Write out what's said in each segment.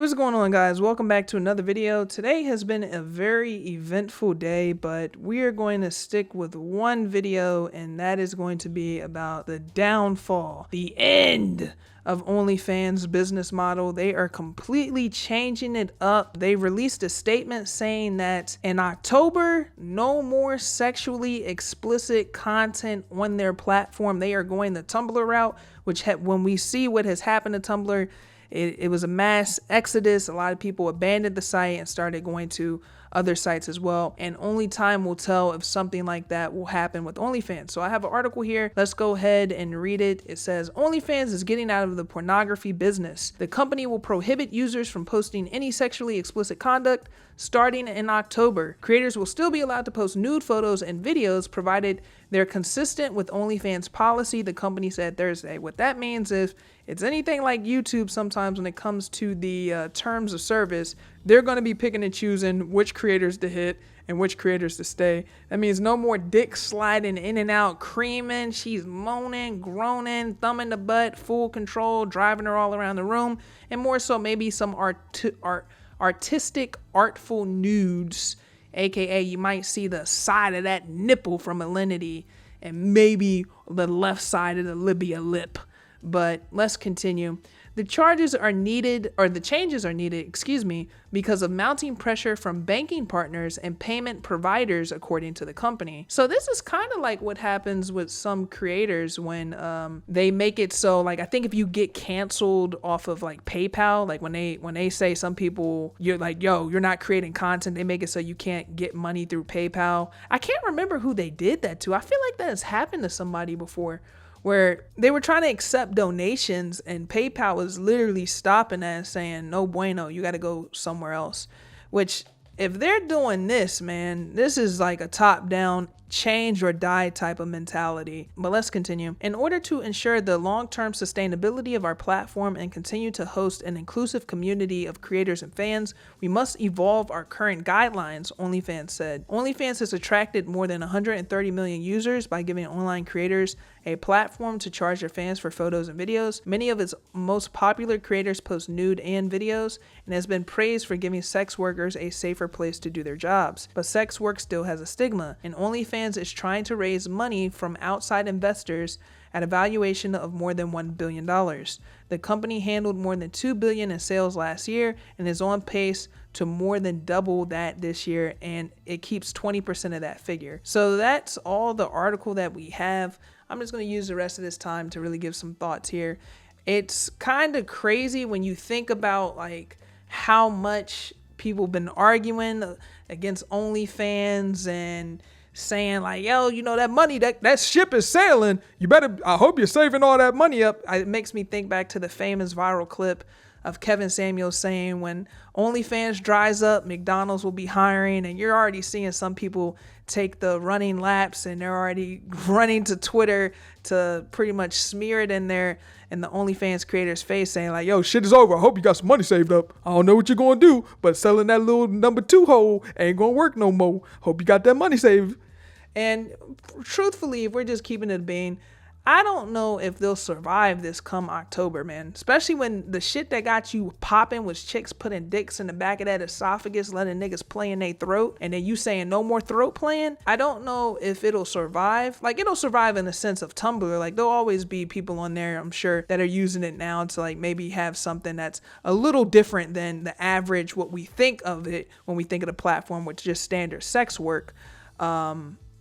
What's going on, guys? Welcome back to another video. Today has been a very eventful day, but we are going to stick with one video, and that is going to be about the downfall, the end of Onlyfans business model. They are completely changing it up. They released a statement saying that in October, no more sexually explicit content on their platform. They are going the Tumblr route, which when we see what has happened to Tumblr, it was a mass exodus. A lot of people abandoned the site and started going to other sites as well. And only time will tell if something like that will happen with OnlyFans. So I have an article here. Let's go ahead and read it. It says, OnlyFans is getting out of the pornography business. The company will prohibit users from posting any sexually explicit conduct starting in October. Creators will still be allowed to post nude photos and videos provided they're consistent with OnlyFans policy, the company said Thursday. What that means is it's anything like YouTube sometimes when it comes to the terms of service, they're going to be picking and choosing which creators to hit and which creators to stay. That means no more dick sliding in and out, creaming, she's moaning, groaning, thumbing the butt, full control, driving her all around the room, and more so maybe some artistic, artful nudes, aka you might see the side of that nipple from Alinity and maybe the left side of the labia lip. But let's continue. The changes are needed, because of mounting pressure from banking partners and payment providers, according to the company. So this is kind of like what happens with some creators when they make it so, like, I think if you get canceled off of like PayPal, like when they say some people, you're like, yo, you're not creating content, they make it so you can't get money through PayPal. I can't remember who they did that to. I feel like that has happened to somebody before, where they were trying to accept donations and PayPal was literally stopping that and saying, no bueno, you got to go somewhere else. Which, if they're doing this, man, this is like a top-down change or die type of mentality. But let's continue. In order to ensure the long-term sustainability of our platform and continue to host an inclusive community of creators and fans, we must evolve our current guidelines, OnlyFans said. OnlyFans has attracted more than 130 million users by giving online creators a platform to charge their fans for photos and videos. Many of its most popular creators post nude and videos, and has been praised for giving sex workers a safer place to do their jobs. But sex work still has a stigma, and OnlyFans is trying to raise money from outside investors at a valuation of more than $1 billion. The company handled more than $2 billion in sales last year and is on pace to more than double that this year, and it keeps 20% of that figure. So that's all the article that we have. I'm just going to use the rest of this time to really give some thoughts here. It's kind of crazy when you think about like how much people have been arguing against OnlyFans and saying like, yo, you know, that money, that ship is sailing. I hope you're saving all that money up. It makes me think back to the famous viral clip of Kevin Samuels saying when OnlyFans dries up, McDonald's will be hiring, and you're already seeing some people take the running laps and they're already running to Twitter to pretty much smear it in the OnlyFans creator's face saying like, yo, shit is over. I hope you got some money saved up. I don't know what you're going to do, but selling that little number 2 hole ain't going to work no more. Hope you got that money saved. And truthfully, if we're just keeping it being, I don't know if they'll survive this come October, man. Especially when the shit that got you popping was chicks putting dicks in the back of that esophagus, letting niggas play in their throat, and then you saying no more throat playing. I don't know if it'll survive. Like, it'll survive in the sense of Tumblr. Like, there'll always be people on there, I'm sure, that are using it now to like maybe have something that's a little different than the average, what we think of it when we think of the platform, with just standard sex work.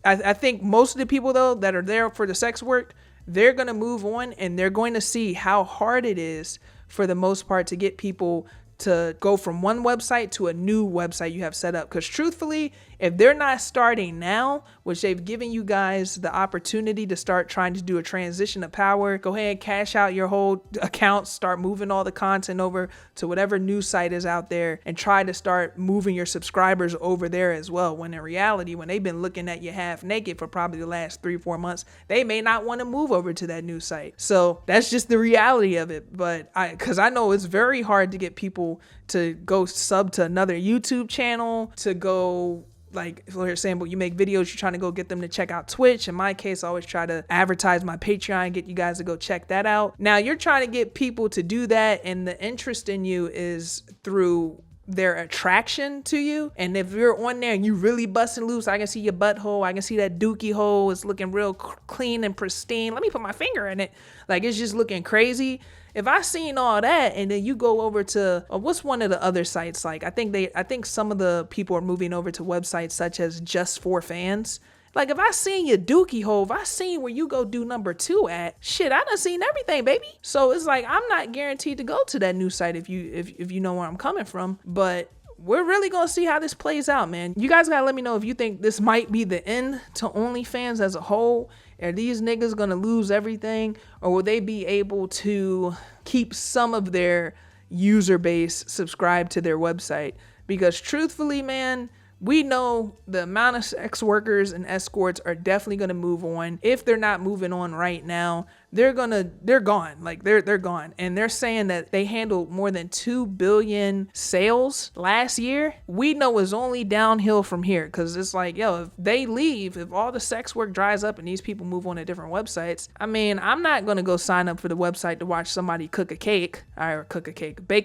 I think most of the people, though, that are there for the sex work, they're going to move on and they're going to see how hard it is for the most part to get people to go from one website to a new website you have set up. Because truthfully, if they're not starting now, which they've given you guys the opportunity to start trying to do a transition of power, go ahead, cash out your whole account, start moving all the content over to whatever new site is out there, and try to start moving your subscribers over there as well. When in reality, when they've been looking at you half naked for probably the last 3-4 months, they may not want to move over to that new site. So that's just the reality of it. But because I know it's very hard to get people to go sub to another YouTube channel, to go like for example, you make videos, you're trying to go get them to check out Twitch. In my case, I always try to advertise my Patreon and get you guys to go check that out. Now you're trying to get people to do that, and the interest in you is through their attraction to you. And if you're on there and you really busting loose, I can see your butthole, I can see that dookie hole is looking real clean and pristine. Let me put my finger in it. Like, it's just looking crazy. If I seen all that and then you go over to what's one of the other sites, like I think some of the people are moving over to websites such as Just for Fans. Like, if I seen your dookie hole, if I seen where you go do number 2 at, shit, I done seen everything, baby. So it's like, I'm not guaranteed to go to that new site if you know where I'm coming from. But we're really gonna see how this plays out, man. You guys gotta let me know if you think this might be the end to OnlyFans as a whole. Are these niggas gonna lose everything, or will they be able to keep some of their user base subscribed to their website? Because truthfully, man, we know the amount of sex workers and escorts are definitely going to move on. If they're not moving on right now, they're gone. Like they're gone. And they're saying that they handled more than 2 billion sales last year. We know it's only downhill from here, because it's like, yo, if they leave, if all the sex work dries up and these people move on to different websites, I mean, I'm not going to go sign up for the website to watch somebody bake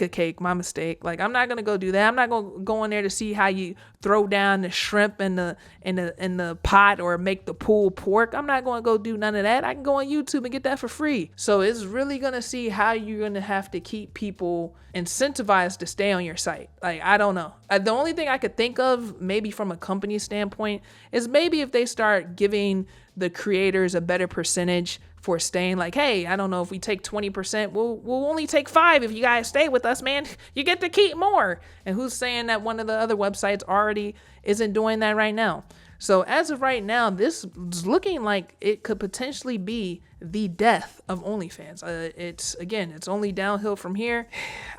a cake, my mistake. Like, I'm not going to go do that. I'm not going to go in there to see how you throw down the shrimp in the pot or make the pulled pork. I'm not going to go do none of that. I can go on YouTube and get that for free. So it's really going to see how you're going to have to keep people incentivized to stay on your site. Like, I don't know. The only thing I could think of, maybe from a company standpoint, is maybe if they start giving the creators a better percentage for staying. Like, hey, I don't know, if we take 20%, we'll only take 5 if you guys stay with us, man. You get to keep more. And who's saying that one of the other websites already isn't doing that right now? So as of right now, this is looking like it could potentially be the death of OnlyFans. It's only downhill from here.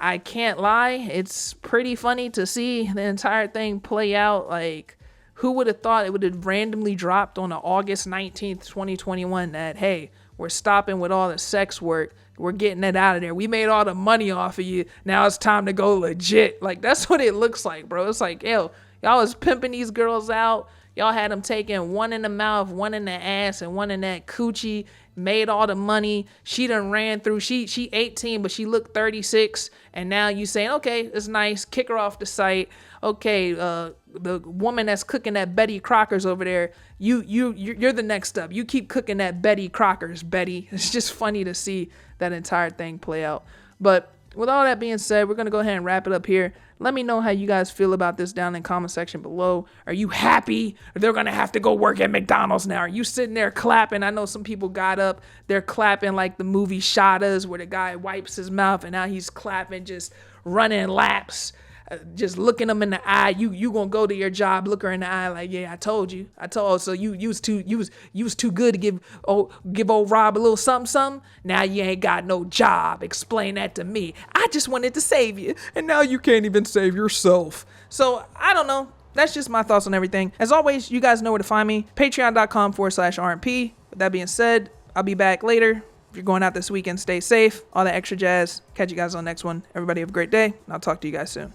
I can't lie. It's pretty funny to see the entire thing play out. Like, who would have thought it would have randomly dropped on August 19th, 2021 that, hey, we're stopping with all the sex work. We're getting it out of there. We made all the money off of you. Now it's time to go legit. Like, that's what it looks like, bro. It's like, yo, y'all was pimping these girls out. Y'all had them taking one in the mouth, one in the ass, and one in that coochie. Made all the money. She done ran through. She 18, but she looked 36. And now you saying, okay, it's nice. Kick her off the site. Okay, the woman that's cooking that Betty Crocker's over there, you're the next up. You keep cooking that Betty Crocker's, Betty. It's just funny to see that entire thing play out. But with all that being said, we're going to go ahead and wrap it up here. Let me know how you guys feel about this down in the comment section below. Are you happy? They're going to have to go work at McDonald's now. Are you sitting there clapping? I know some people got up. They're clapping like the movie Shadas, where the guy wipes his mouth and now he's clapping, just running laps. Just looking them in the eye. You gonna go to your job, look her in the eye like, yeah, I told you. So you was too good to give old Rob a little something. Now you ain't got no job. Explain that to me. I just wanted to save you, and now you can't even save yourself. So I don't know. That's just my thoughts on everything. As always, you guys know where to find me. Patreon.com/RMP. With that being said, I'll be back later. If you're going out this weekend, stay safe. All that extra jazz. Catch you guys on the next one. Everybody have a great day, and I'll talk to you guys soon.